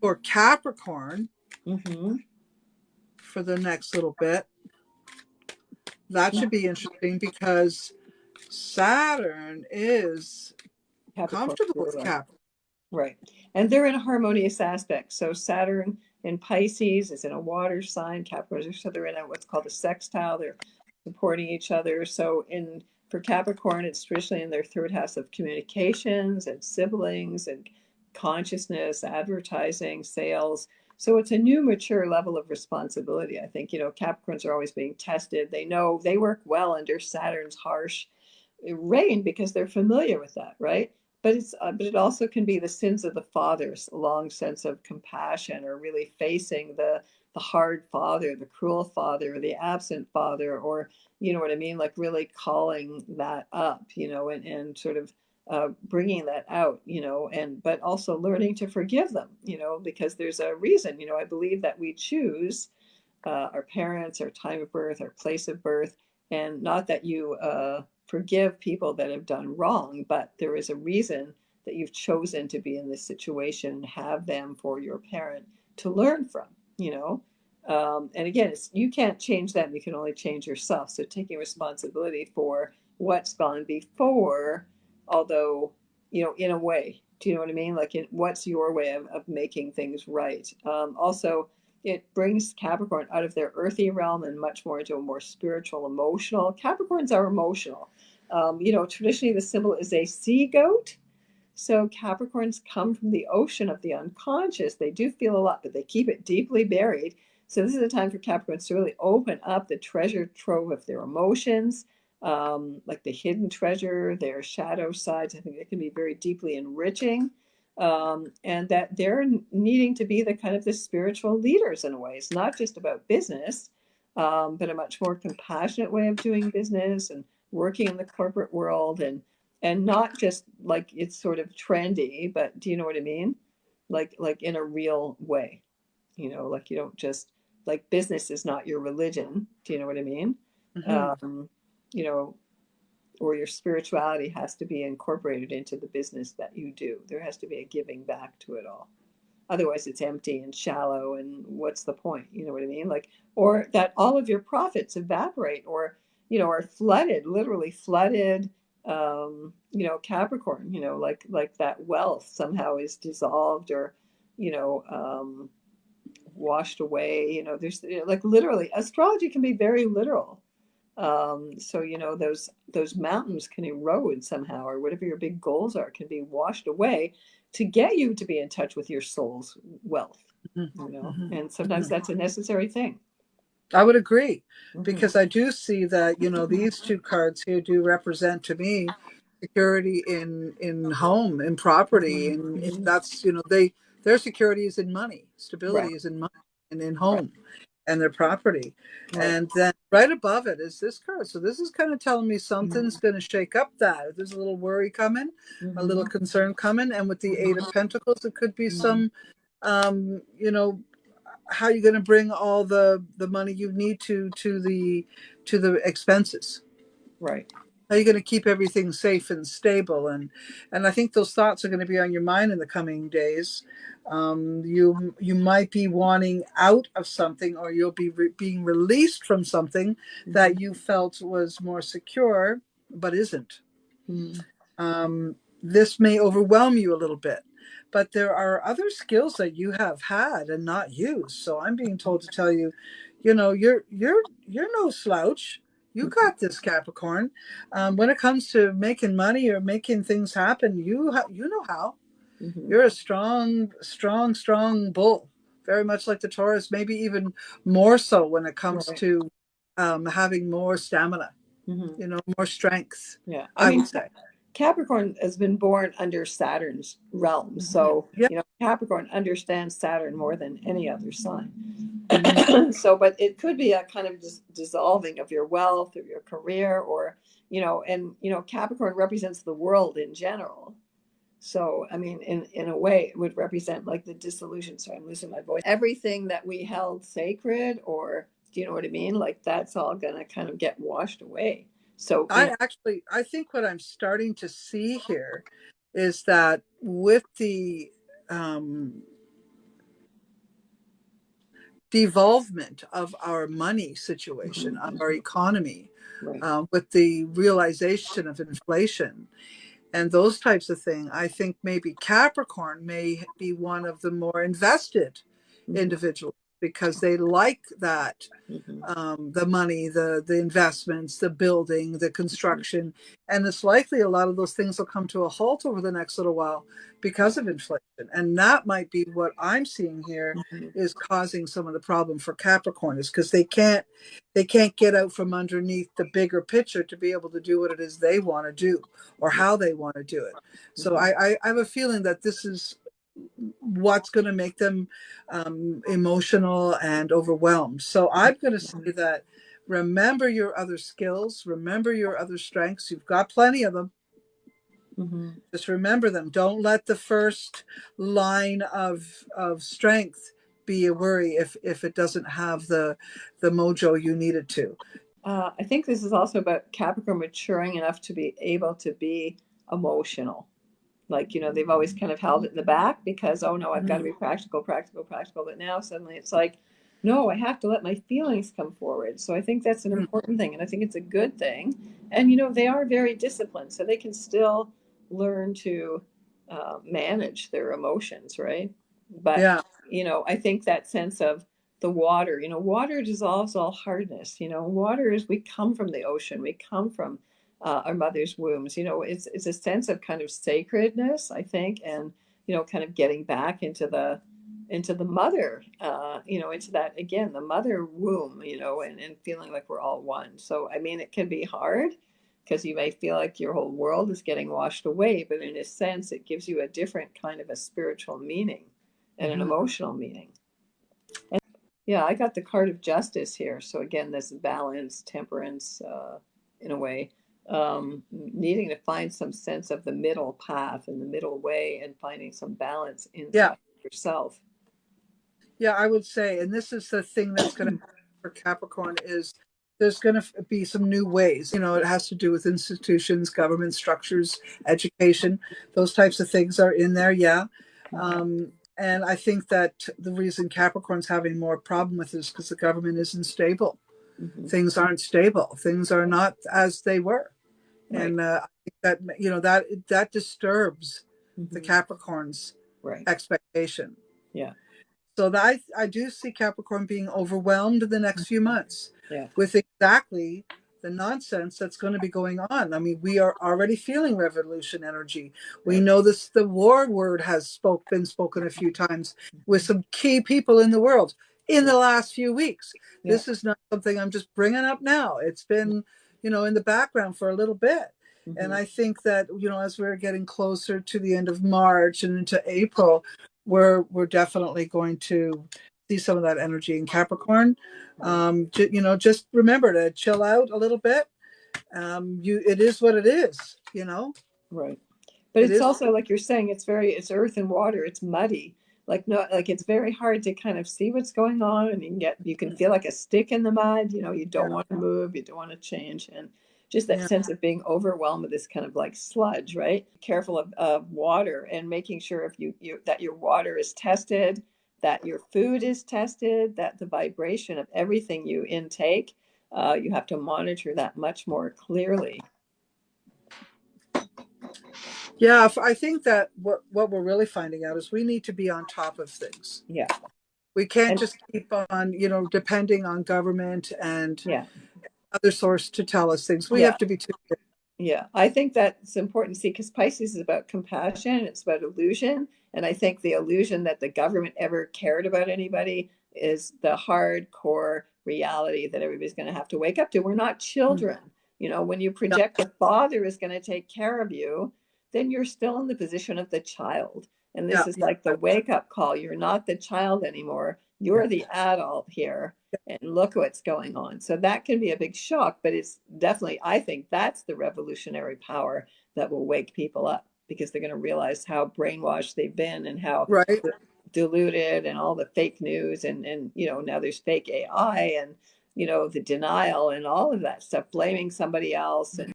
for Capricorn Mm-hmm. for the next little bit. That should be interesting because Saturn is Capricorn, comfortable you're with right. Capricorn. Right. And they're in a harmonious aspect. So Saturn in Pisces is in a water sign. Capricorn, so they're in a, what's called a sextile. They're supporting each other. So in for Capricorn, it's traditionally in their third house of communications and siblings and consciousness, advertising, sales. So it's a new mature level of responsibility. I think, Capricorns are always being tested. They know they work well under Saturn's harsh reign because they're familiar with that, right? But it also can be the sins of the fathers, a long sense of compassion, or really facing the hard father, the cruel father, or the absent father, or you know what I mean, like really calling that up, and sort of bringing that out, and but also learning to forgive them, because there's a reason, I believe that we choose our parents, our time of birth, our place of birth, and not that you forgive people that have done wrong, but there is a reason that you've chosen to be in this situation and have them for your parent to learn from, and again, you can't change them, you can only change yourself. So taking responsibility for what's gone before, although, in a way, do you know what I mean? Like, what's your way of making things right? Also, it brings Capricorn out of their earthy realm and much more into a more spiritual, emotional. Capricorns are emotional. Traditionally the symbol is a sea goat. So Capricorns come from the ocean of the unconscious. They do feel a lot, but they keep it deeply buried. So this is a time for Capricorns to really open up the treasure trove of their emotions, like the hidden treasure, their shadow sides. I think it can be very deeply enriching. And that they're needing to be the kind of the spiritual leaders in a way. It's not just about business, but a much more compassionate way of doing business and working in the corporate world, and not just like it's sort of trendy, but do you know what I mean? Like in a real way, like you don't just, like, business is not your religion. Do you know what I mean? Mm-hmm. Um, you know, or your spirituality has to be incorporated into the business that you do. There has to be a giving back to it all. Otherwise, it's empty and shallow. And what's the point? You know what I mean? Like, or that all of your profits evaporate, or, are flooded, literally flooded. Capricorn, like that wealth somehow is dissolved, or, you know, um, washed away. There's, like, literally, astrology can be very literal. So those mountains can erode somehow, or whatever your big goals are can be washed away to get you to be in touch with your soul's wealth. Mm-hmm. And sometimes Mm-hmm. that's a necessary thing. I would agree Hmm. because I do see that, these two cards here do represent to me security in home, in property, Hmm. and Hmm. that's, their security is in money, Right. stability is in money and in Right. home and their property. Right. And then right above it is this card. So this is kind of telling me something's going to shake up that. There's a little worry coming, a Hmm. little concern coming. And with the Eight of Pentacles, it could be Hmm. some, um, you know, how you're going to bring all the money you need to the expenses. Right. How you're going to keep everything safe and stable, and I think those thoughts are going to be on your mind in the coming days. You might be wanting out of something, or you'll be being released from something Hmm. that you felt was more secure but isn't. Hmm. This may overwhelm you a little bit, but there are other skills that you have had and not used. So I'm being told to tell you, you're no slouch. You got this, Capricorn. When it comes to making money or making things happen, you know how. Hmm. You're a strong, strong, strong bull. Very much like the Taurus, maybe even more so when it comes Right. to having more stamina. Hmm. More strength. Yeah. I I mean, would say. Capricorn has been born under Saturn's realm. So, Yeah. Capricorn understands Saturn more than any other sign. Mhm. So, but it could be a kind of dissolving of your wealth or your career, or, and, Capricorn represents the world in general. So, I mean, in a way, it would represent like the dissolution. So I'm losing my voice. Everything that we held sacred, or do you know what I mean? Like, that's all going to kind of get washed away. So, I think what I'm starting to see here is that with the um, devolvement of our money situation, of our Mm-hmm. economy, Right. with the realization of inflation and those types of things. I think maybe Capricorn may be one of the more invested Mm-hmm. individuals because they like that, Mm-hmm. the money, the investments, the building, the construction, and it's likely a lot of those things will come to a halt over the next little while because of inflation, and that might be what I'm seeing here Mm-hmm. is causing some of the problem for Capricorn is because they can't get out from underneath the bigger picture to be able to do what it is they want to do or how they want to do it. So Mm-hmm. I have a feeling that this is what's going to make them emotional and overwhelmed. So I'm going to say that remember your other skills, remember your other strengths. You've got plenty of them. Mm-hmm. Just remember them. Don't let the first line of strength be a worry if it doesn't have the mojo you need it to. I think this is also about Capricorn maturing enough to be able to be emotional. Like, they've always kind of held it in the back because, oh no, I've got to Mhm. be practical, practical, practical. But now suddenly it's like, no, I have to let my feelings come forward. So I think that's an important thing. And I think it's a good thing. And, they are very disciplined. So they can still learn to manage their emotions, right? But, Yeah. I think that sense of the water, water dissolves all hardness. Water is, we come from the ocean, we come from our mother's wombs. It's a sense of kind of sacredness, I think, and kind of getting back into the mother, into that again, the mother womb, and feeling like we're all one. So I mean, it can be hard because you may feel like your whole world is getting washed away, but in a sense, it gives you a different kind of a spiritual meaning and an Mhm. emotional meaning. And yeah, I got the card of justice here. So again, this balance, temperance, in a way, needing to find some sense of the middle path and the middle way, and finding some balance Yeah. inside yourself. Yeah, I would say, and this is the thing that's going to happen for Capricorn is there's going to be some new ways. It has to do with institutions, government structures, education. Those types of things are in there. Yeah. And I think that the reason Capricorn's having more problem with this is because the government isn't stable. Mm-hmm. Things aren't stable. Things are not as they were. Right. And I think that, that disturbs the Mm-hmm. Capricorn's Right. expectation. Yeah. So that I do see Capricorn being overwhelmed in the next few months Yeah. with exactly the nonsense that's going to be going on. I mean, we are already feeling revolution energy. We Right. know this. The war word has been spoken a few times with some key people in the world in Right. the last few weeks. Yeah. This is not something I'm just bringing up now. It's been, in the background for a little bit. And Mm-hmm. I think that, as we're getting closer to the end of March and into April, we're definitely going to see some of that energy in Capricorn. Right. Just remember to chill out a little bit. It is what it is. Right. But It it's is. also like you're saying, it's earth and water. It's muddy. Like no, like it's very hard to kind of see what's going on, and you can feel like a stick in the mud. You don't Yeah, want to move, you don't want to change, and just that yeah, sense of being overwhelmed with this kind of like sludge, right? Careful of water, and making sure if you that your water is tested, that your food is tested, that the vibration of everything you intake, you have to monitor that much more clearly. yeah. I think that what we're really finding out is we need to be on top of things. Yeah. We can't And just keep on, depending on government and yeah. other source to tell us things. We Yeah. have to be too. Yeah, I think that's important to see because Pisces is about compassion, it's about illusion. And I think the illusion that the government ever cared about anybody is the hardcore reality that everybody's going to have to wake up to. We're not children. When you Yeah, project the father is going to take care of you, then you're still in the position of the child. And this yeah, is yeah, like the wake up call. You're not the child anymore. yeah. You're the adult here, and look what's going on. So that can be a big shock, but it's definitely, I think that's the revolutionary power that will wake people up because they're going to realize how brainwashed they've been and how Right. diluted, and all the fake news, and now there's fake AI, and the denial and all of that stuff, blaming somebody else, and